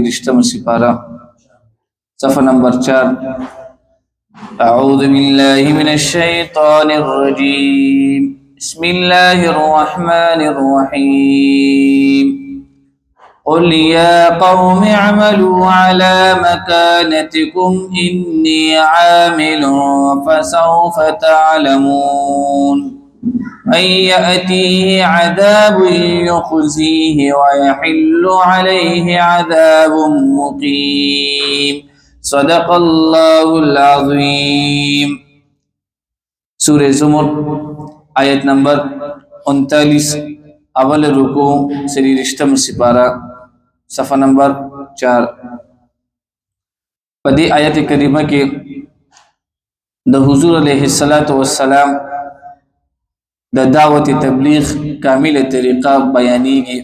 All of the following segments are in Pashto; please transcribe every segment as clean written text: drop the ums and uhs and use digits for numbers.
رشتم سپارہ صفحہ نمبر 4 اعوذ باللہ من الشیطان الرجیم بسم اللہ الرحمن الرحیم قل يا قوم اعملوا على مكانتكم إني عامل فسوف تعلمون من يأتيه عذاب يخزيه ويحل عليه عذاب مقيم صدق الله العظيم سورة زمر آیت نمبر 39 اول رکوع سری رشتم سپارہ صفحہ نمبر 4 پدی آیت کریمہ کے د حضور علیہ الصلوۃ والسلام د دعوت تبلیغ کامل طریقہ بیانیږي.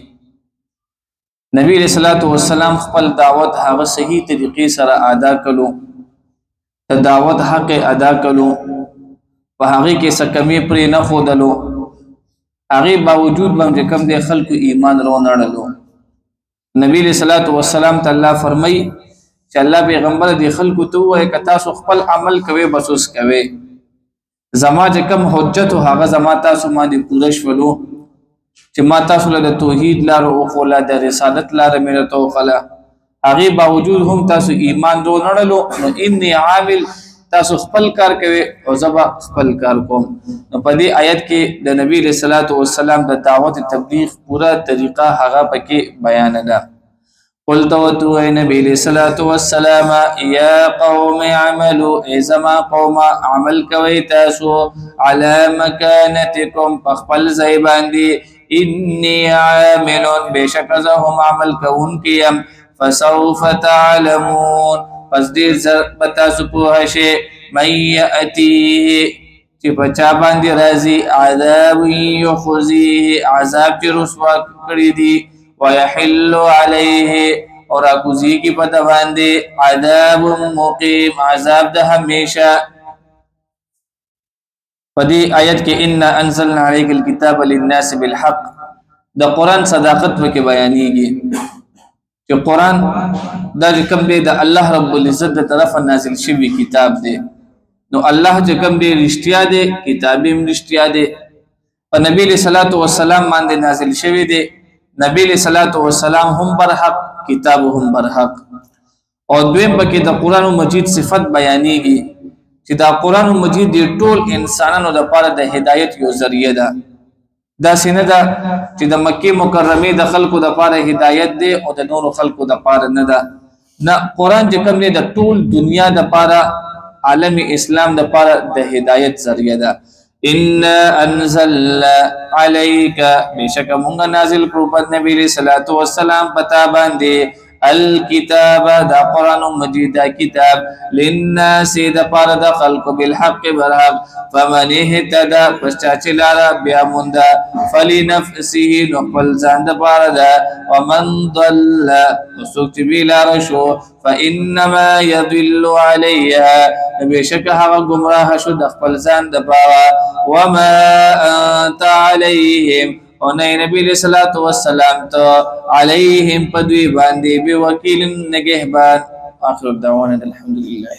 نبی علیہ الصلوۃ والسلام خپل دعوت هغه صحیح طریقې سره ادا کړو، د دعوت حق ادا کړو، په هغه کې څه کمی پرې نه خودلو، هغه باوجود باندې کم د خلکو ایمان رو نړلو. نبی علیہ الصلوۃ والسلام تعالی فرمای چې الله پیغمبر د خلکو ته وایي ک تاسو خپل عمل کوي بس اوس کوي، زما چې کم حجت او هغه زما تاسو باندې پوره شولو چې ما تاسو له توحید لار او خلا د رسالت لار مې ته خلا، هغه باوجود هم تاسو ایمان رو نړلو. نو انی عامل تاسو خپل کار کوي او زبا خپل کار کوم. نو په دې آیت کې د نبی علیہ الصلوۃ والسلام د دعوت تبلیغ پورا طریقہ هغه پکې بیان ده. قلت وتو اے نبی علیہ الصلوۃ والسلام یا قوم اعملوا ای زما قوم عمل کوي تاسو علی مکانتکم خپل ځای باندې، انی عامل بشک زهم عمل کوونکیم، فسوف تعلمون پس دې زر بتا سپوه شي، من یأتیه چې پچا باندې راځي، عذاب یخزیه عذاب چې رسوا کړی دی، ويحل علیه اور اکوزی کی پتا باندې، عذاب مقیم عذاب د همیشه. پدی آیت کې ان انزلنا علیک الكتاب للناس بالحق د قرآن صداقت وکي بیانېږي چې قرآن دا کوم دی د الله رب العزت د طرف نازل شوی کتاب دی. نو الله چې کوم دی رښتیا دی، کتاب هم رښتیا دی، په نبی علیہ الصلوۃ والسلام باندې نازل شوی دی. نبی علیہ الصلوۃ والسلام هم برحق، کتاب هم برحق. او دویم پکې د قرآن مجید صفت بیانېږي چې دا قرآن مجید دی ټول انسانانو لپاره د هدایت یو ذریعہ ده. دا سینه ده چې د مکه مکرمه د خلکو د لپاره هدایت دی او د نور خلکو د لپاره نه ده. نه، قرآن چې کوم دی د ټول دنیا د لپاره عالم اسلام د لپاره د هدایت ذریعہ ده. ان انزلنا عليك بشک مونږ نازل کړو په نبی علیہ الصلوۃ والسلام پتا باندې الکتاب دا قرآن مجید دا کتاب للناس دا پار دا خلق بالحق برحق، فمن اهتدى پس چاچی لارا بیا مندا فلنفسه نقبل زان دا پار دا، ومن ضل وسوک چبی لارا شو فإنما يضل عليها بشک هغه گمراه شو د خپل ځان د پاره، وما انت عليهم او نه نبی علیہ الصلوۃ والسلام تو علیہم پدوی باندې بوکیل نگهبان. آخر دعوانا الحمدللہ.